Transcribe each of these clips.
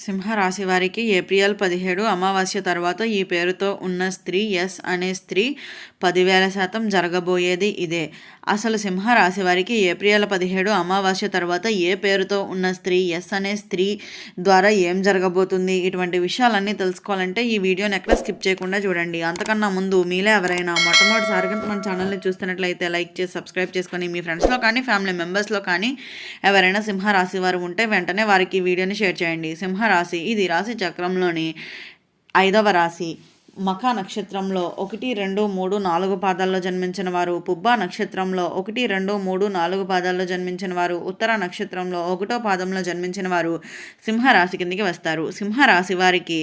సింహరాశి వారికి ఏప్రిల్ 17 అమావాస్య తర్వాత ఈ పేరుతో ఉన్న స్త్రీ ఎస్ అనే స్త్రీ 10,000% జరగబోయేది ఇదే. అసలు సింహరాశి వారికి ఏప్రిల్ 17 అమావాస్య తర్వాత ఏ పేరుతో ఉన్న స్త్రీ ఎస్ అనే స్త్రీ ద్వారా ఏం జరగబోతుంది, ఇటువంటి విషయాలన్నీ తెలుసుకోవాలంటే ఈ వీడియోని ఎక్కడ స్కిప్ చేయకుండా చూడండి. అంతకన్నా ముందు మీలో ఎవరైనా మొట్టమొదటిసారిగా మన ఛానల్ని చూస్తున్నట్లయితే లైక్ చేసి సబ్స్క్రైబ్ చేసుకొని మీ ఫ్రెండ్స్లో కానీ ఫ్యామిలీ మెంబర్స్లో కానీ ఎవరైనా సింహరాశి వారు ఉంటే వెంటనే వారికి ఈ వీడియోని షేర్ చేయండి. సింహరాశి ఇది రాశి చక్రంలోని 5వ రాశి. మఖ నక్షత్రంలో 1, 2, 3, 4 పాదాల్లో జన్మించిన వారు, పుబ్బ నక్షత్రంలో 1, 2, 3, 4 పాదాల్లో జన్మించిన వారు, ఉత్తర నక్షత్రంలో 1వ పాదంలో జన్మించిన వారు సింహరాశి కిందికి వస్తారు. సింహరాశి వారికి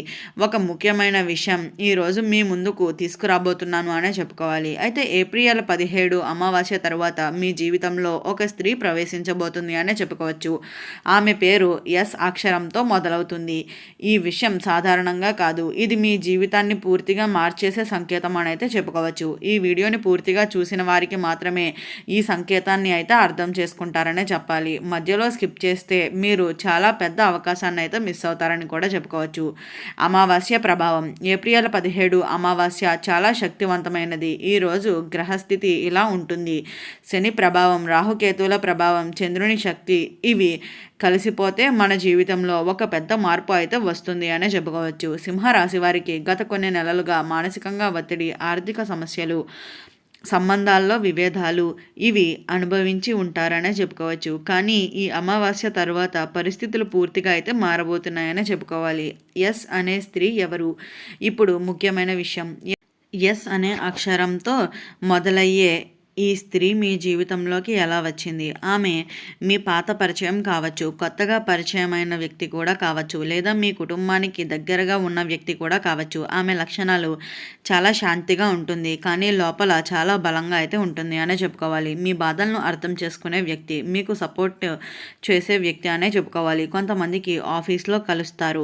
ఒక ముఖ్యమైన విషయం ఈరోజు మీ ముందుకు తీసుకురాబోతున్నాను అనే చెప్పుకోవాలి. అయితే ఏప్రిల్ 17 అమావాస్య తర్వాత మీ జీవితంలో ఒక స్త్రీ ప్రవేశించబోతుంది అనే చెప్పుకోవచ్చు. ఆమె పేరు ఎస్ అక్షరంతో మొదలవుతుంది. ఈ విషయం సాధారణంగా కాదు, ఇది మీ జీవితాన్ని పూర్తిగా మార్చేసే సంకేతం అని అయితే చెప్పుకోవచ్చు. ఈ వీడియోని పూర్తిగా చూసిన వారికి మాత్రమే ఈ సంకేతాన్ని అయితే అర్థం చేసుకుంటారనే చెప్పాలి. మధ్యలో స్కిప్ చేస్తే మీరు చాలా పెద్ద అవకాశాన్ని అయితే మిస్ అవుతారని కూడా చెప్పుకోవచ్చు. అమావాస్య ప్రభావం. ఏప్రిల్ 17 అమావాస్య చాలా శక్తివంతమైనది. ఈరోజు గ్రహస్థితి ఇలా ఉంటుంది: శని ప్రభావం, రాహుకేతువుల ప్రభావం, చంద్రుని శక్తి ఇవి కలిసిపోతే మన జీవితంలో ఒక పెద్ద మార్పు అయితే వస్తుంది అనే చెప్పుకోవచ్చు. సింహరాశి వారికి గత కొన్ని నెలలుగా మానసికంగా ఒత్తిడి, ఆర్థిక సమస్యలు, సంబంధాల్లో విభేదాలు ఇవి అనుభవించి ఉంటారనే చెప్పుకోవచ్చు. కానీ ఈ అమావాస్య తర్వాత పరిస్థితులు పూర్తిగా అయితే మారబోతున్నాయనే చెప్పుకోవాలి. ఎస్ అనే స్త్రీ ఎవరు? ఇప్పుడు ముఖ్యమైన విషయం, ఎస్ అనే అక్షరంతో మొదలయ్యే ఈ స్త్రీ మీ జీవితంలోకి ఎలా వచ్చింది? ఆమె మీ పాత పరిచయం కావచ్చు, కొత్తగా పరిచయమైన వ్యక్తి కూడా కావచ్చు, లేదా మీ కుటుంబానికి దగ్గరగా ఉన్న వ్యక్తి కూడా కావచ్చు. ఆమె లక్షణాలు చాలా శాంతిగా ఉంటుంది, కానీ లోపల చాలా బలంగా అయితే ఉంటుంది అనే చెప్పుకోవాలి. మీ బాధలను అర్థం చేసుకునే వ్యక్తి, మీకు సపోర్ట్ చేసే వ్యక్తి అనే చెప్పుకోవాలి. కొంతమందికి ఆఫీస్లో కలుస్తారు,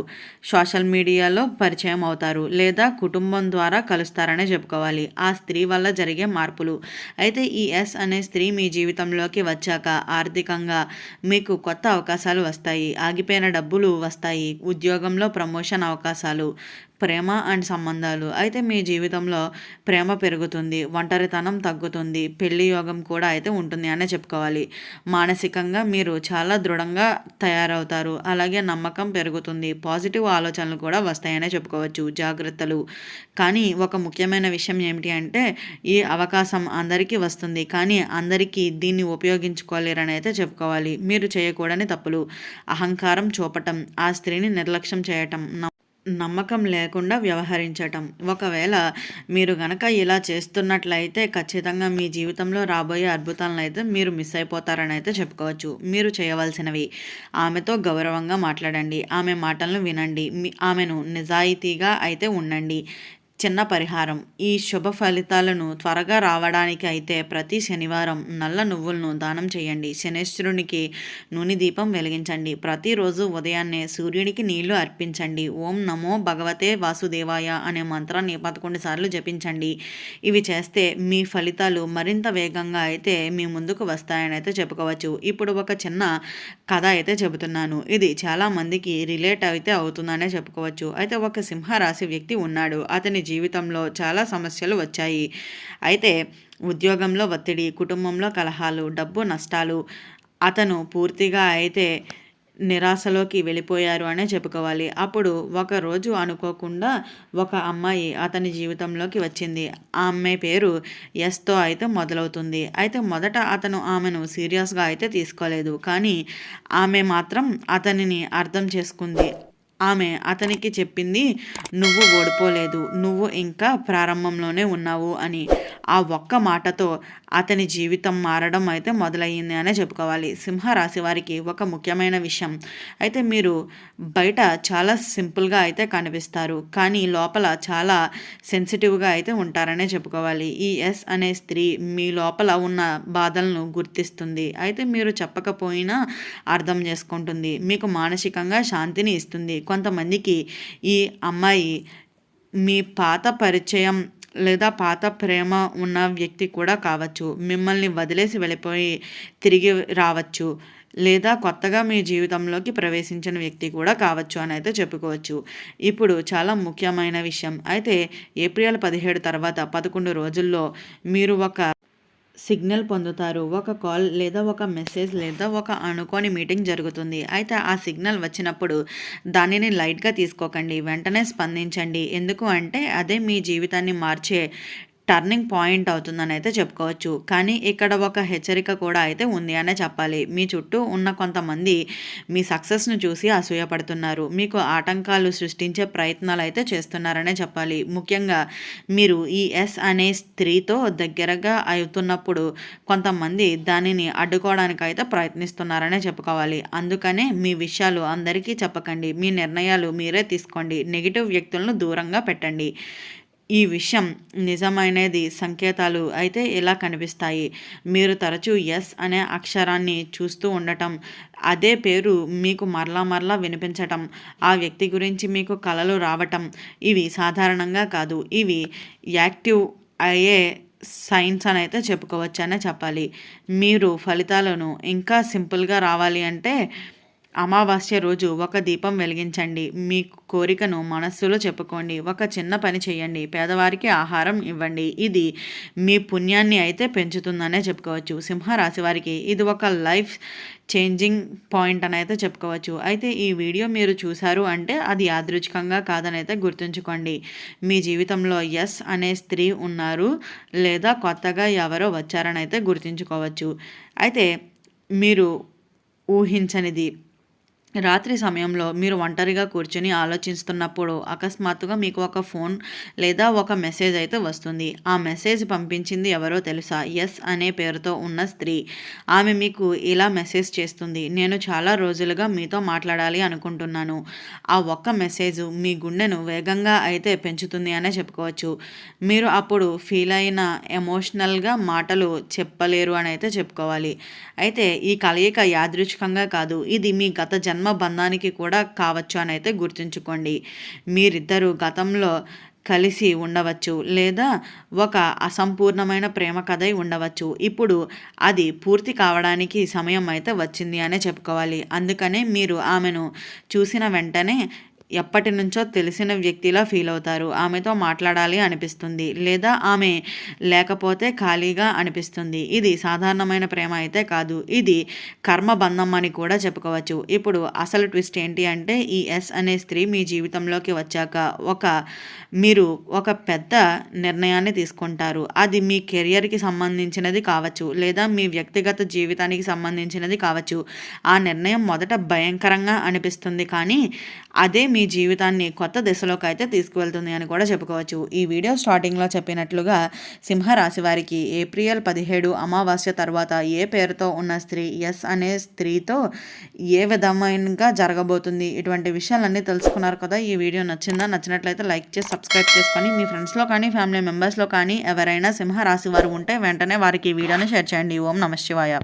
సోషల్ మీడియాలో పరిచయం అవుతారు, లేదా కుటుంబం ద్వారా కలుస్తారనే చెప్పుకోవాలి. ఆ స్త్రీ వల్ల జరిగే మార్పులు. అయితే ఈ ఎస్ అనే స్త్రీ మీ జీవితంలోకి వచ్చాక ఆర్థికంగా మీకు కొత్త అవకాశాలు వస్తాయి, ఆగిపోయిన డబ్బులు వస్తాయి, ఉద్యోగంలో ప్రమోషన్ అవకాశాలు, ప్రేమ అండ్ సంబంధాలు. అయితే మీ జీవితంలో ప్రేమ పెరుగుతుంది, ఒంటరితనం తగ్గుతుంది, పెళ్లి యోగం కూడా అయితే ఉంటుంది అనే చెప్పుకోవాలి. మానసికంగా మీరు చాలా దృఢంగా తయారవుతారు, అలాగే నమ్మకం పెరుగుతుంది, పాజిటివ్ ఆలోచనలు కూడా వస్తాయనే చెప్పుకోవచ్చు. జాగ్రత్తలు. కానీ ఒక ముఖ్యమైన విషయం ఏమిటి అంటే ఈ అవకాశం అందరికీ వస్తుంది, కానీ అందరికీ దీన్ని ఉపయోగించుకోలేరని అయితే చెప్పుకోవాలి. మీరు చేయకూడని తప్పులు: అహంకారం చూపటం, ఆ స్త్రీని నిర్లక్ష్యం చేయటం, నమ్మకం లేకుండా వ్యవహరించటం. ఒకవేళ మీరు గనక ఇలా చేస్తున్నట్లయితే ఖచ్చితంగా మీ జీవితంలో రాబోయే అద్భుతాలను అయితే మీరు మిస్ అయిపోతారని అయితే చెప్పుకోవచ్చు. మీరు చేయవలసినవి: ఆమెతో గౌరవంగా మాట్లాడండి, ఆమె మాటలను వినండి, ఆమెను నిజాయితీగా అయితే ఉండండి. చిన్న పరిహారం: ఈ శుభ ఫలితాలను త్వరగా రావడానికి అయితే ప్రతి శనివారం నల్ల నువ్వులను దానం చేయండి, శనేశ్వరునికి నూనె దీపం వెలిగించండి, ప్రతిరోజు ఉదయాన్నే సూర్యుడికి నీళ్లు అర్పించండి, ఓం నమో భగవతే వాసుదేవాయ అనే మంత్రాన్ని 11 సార్లు జపించండి. ఇవి చేస్తే మీ ఫలితాలు మరింత వేగంగా అయితే మీ ముందుకు వస్తాయని అయితే చెప్పుకోవచ్చు. ఇప్పుడు ఒక చిన్న కథ అయితే చెబుతున్నాను, ఇది చాలామందికి రిలేట్ అయితే అవుతుందనే చెప్పుకోవచ్చు. అయితే ఒక సింహరాశి వ్యక్తి ఉన్నాడు. అతని జీవితంలో చాలా సమస్యలు వచ్చాయి. అయితే ఉద్యోగంలో ఒత్తిడి, కుటుంబంలో కలహాలు, డబ్బు నష్టాలు. అతను పూర్తిగా అయితే నిరాశలోకి వెళ్ళిపోయారు అనే చెప్పుకోవాలి. అప్పుడు ఒకరోజు అనుకోకుండా ఒక అమ్మాయి అతని జీవితంలోకి వచ్చింది. ఆ అమ్మాయి పేరు ఎస్తో అయితే మొదలవుతుంది. అయితే మొదట అతను ఆమెను సీరియస్గా అయితే తీసుకోలేదు, కానీ ఆమె మాత్రం అతనిని అర్థం చేసుకుంది. ఆమె అతనికి చెప్పింది, నువ్వు ఓడిపోలేదు, నువ్వు ఇంకా ప్రారంభంలోనే ఉన్నావు అని. ఆ ఒక్క మాటతో అతని జీవితం మారడం అయితే మొదలయ్యింది అనే చెప్పుకోవాలి. సింహరాశి వారికి ఒక ముఖ్యమైన విషయం అయితే, మీరు బయట చాలా సింపుల్గా అయితే కనిపిస్తారు, కానీ లోపల చాలా సెన్సిటివ్గా అయితే ఉంటారనే చెప్పుకోవాలి. ఈ ఎస్ అనే స్త్రీ మీ లోపల ఉన్న బాధలను గుర్తిస్తుంది, అయితే మీరు చెప్పకపోయినా అర్థం చేసుకుంటుంది, మీకు మానసికంగా శాంతిని ఇస్తుంది. కొంతమందికి ఈ అమ్మాయి మీ పాత పరిచయం లేదా పాత ప్రేమ ఉన్న వ్యక్తి కూడా కావచ్చు. మిమ్మల్ని వదిలేసి వెళ్ళిపోయి తిరిగి రావచ్చు. లేదా కొత్తగా మీ జీవితంలోకి ప్రవేశించిన వ్యక్తి కూడా కావచ్చు అని అయితే చెప్పుకోవచ్చు. ఇప్పుడు చాలా ముఖ్యమైన విషయం అయితే ఏప్రిల్ 17 తర్వాత 11 రోజుల్లో మీరు ఒక సిగ్నల్ పొందుతారు. ఒక కాల్ లేదా ఒక మెసేజ్ లేదా ఒక అనుకోని మీటింగ్ జరుగుతుంది. అయితే ఆ సిగ్నల్ వచ్చినప్పుడు దానిని లైట్‌గా తీసుకోకండి. వెంటనే స్పందించండి. ఎందుకు అంటే అదే మీ జీవితాన్ని మార్చే టర్నింగ్ పాయింట్ అవుతుందని అయితే చెప్పుకోవచ్చు. కానీ ఇక్కడ ఒక హెచ్చరిక కూడా అయితే ఉంది అనే చెప్పాలి. మీ చుట్టూ ఉన్న కొంతమంది మీ సక్సెస్‌ను చూసి అసూయపడుతున్నారు. మీకు ఆటంకాలు సృష్టించే ప్రయత్నాలు అయితే చేస్తున్నారనే చెప్పాలి. ముఖ్యంగా మీరు ఈ ఎస్ అనే స్త్రీతో దగ్గరగా అవుతున్నప్పుడు కొంతమంది దానిని అడ్డుకోవడానికైతే ప్రయత్నిస్తున్నారనే చెప్పుకోవాలి. అందుకనే మీ విషయాలు అందరికీ చెప్పకండి. మీ నిర్ణయాలు మీరే తీసుకోండి. నెగెటివ్ వ్యక్తులను దూరంగా పెట్టండి. ఈ విషయం నిజమైనది సంకేతాలు అయితే ఇలా కనిపిస్తాయి. మీరు తరచూ ఎస్ అనే అక్షరాన్ని చూస్తూ ఉండటం, అదే పేరు మీకు మరలా మరలా వినిపించటం, ఆ వ్యక్తి గురించి మీకు కలలు రావటం ఇవి సాధారణంగా కాదు. ఇవి యాక్టివ్ అయ్యే సైన్స్ అని అయితే చెప్పుకోవచ్చనే చెప్పాలి. మీరు ఫలితాలను ఇంకా సింపుల్గా రావాలి అంటే అమావాస్య రోజు ఒక దీపం వెలిగించండి. మీ కోరికను మనస్సులో చెప్పుకోండి. ఒక చిన్న పని చేయండి. పేదవారికి ఆహారం ఇవ్వండి. ఇది మీ పుణ్యాన్ని అయితే పెంచుతుందనే చెప్పుకోవచ్చు. సింహరాశి వారికి ఇది ఒక లైఫ్ చేంజింగ్ పాయింట్ అని అయితే చెప్పుకోవచ్చు. అయితే ఈ వీడియో మీరు చూశారు అంటే అది యాదృచ్ఛికంగా కాదని అయితే గుర్తుంచుకోండి. మీ జీవితంలో ఎస్ అనే స్త్రీ ఉన్నారు లేదా కొత్తగా ఎవరో వచ్చారని అయితే గుర్తుంచుకోవచ్చు. అయితే మీరు ఊహించనిది రాత్రి సమయంలో మీరు ఒంటరిగా కూర్చొని ఆలోచిస్తున్నప్పుడు అకస్మాత్తుగా మీకు ఒక ఫోన్ లేదా ఒక మెసేజ్ అయితే వస్తుంది. ఆ మెసేజ్ పంపించింది ఎవరో తెలుసా? ఎస్ అనే పేరుతో ఉన్న స్త్రీ. ఆమె మీకు ఇలా మెసేజ్ చేస్తుంది, నేను చాలా రోజులుగా మీతో మాట్లాడాలి అనుకుంటున్నాను. ఆ ఒక్క మెసేజ్ మీ గుండెను వేగంగా అయితే పెంచుతుంది అనే చెప్పుకోవచ్చు. మీరు అప్పుడు ఫీల్ అయిన ఎమోషనల్గా మాటలు చెప్పలేరు అని అయితే చెప్పుకోవాలి. అయితే ఈ కలయిక యాదృచ్ఛికంగా కాదు, ఇది మీ గత జన్మ బంధానికి కూడా కావచ్చు అని అయితే గుర్తుంచుకోండి. మీరిద్దరూ గతంలో కలిసి ఉండవచ్చు లేదా ఒక అసంపూర్ణమైన ప్రేమ కథ ఉండవచ్చు. ఇప్పుడు అది పూర్తి కావడానికి సమయం అయితే వచ్చింది అనే చెప్పుకోవాలి. అందుకనే మీరు ఆమెను చూసిన వెంటనే ఎప్పటి నుంచో తెలిసిన వ్యక్తిలా ఫీల్ అవుతారు. ఆమెతో మాట్లాడాలి అనిపిస్తుంది లేదా ఆమె లేకపోతే ఖాళీగా అనిపిస్తుంది. ఇది సాధారణమైన ప్రేమ అయితే కాదు, ఇది కర్మబంధం అని కూడా చెప్పుకోవచ్చు. ఇప్పుడు అసలు ట్విస్ట్ ఏంటి అంటే ఈ ఎస్ అనే స్త్రీ మీ జీవితంలోకి వచ్చాక మీరు ఒక పెద్ద నిర్ణయాన్ని తీసుకుంటారు. అది మీ కెరియర్కి సంబంధించినది కావచ్చు లేదా మీ వ్యక్తిగత జీవితానికి సంబంధించినది కావచ్చు. ఆ నిర్ణయం మొదట భయంకరంగా అనిపిస్తుంది కానీ అదే మీ జీవితాన్ని కొత్త దిశలోకి అయితే తీసుకువెళ్తుంది అని కూడా చెప్పుకోవచ్చు. ఈ వీడియో స్టార్టింగ్లో చెప్పినట్లుగా సింహరాశి వారికి ఏప్రిల్ 17 అమావాస్య తర్వాత ఏ పేరుతో ఉన్న స్త్రీ ఎస్ అనే స్త్రీతో ఏ విధమైనగా జరగబోతుంది, ఇటువంటి విషయాలన్నీ తెలుసుకున్నారు కదా. ఈ వీడియో నచ్చిందా? నచ్చినట్లయితే లైక్ చేసి సబ్స్క్రైబ్ చేసుకొని మీ ఫ్రెండ్స్లో కానీ ఫ్యామిలీ మెంబర్స్లో కానీ ఎవరైనా సింహరాశి వారు ఉంటే వెంటనే వారికి ఈ వీడియోని షేర్ చేయండి. ఓం నమః శివాయ.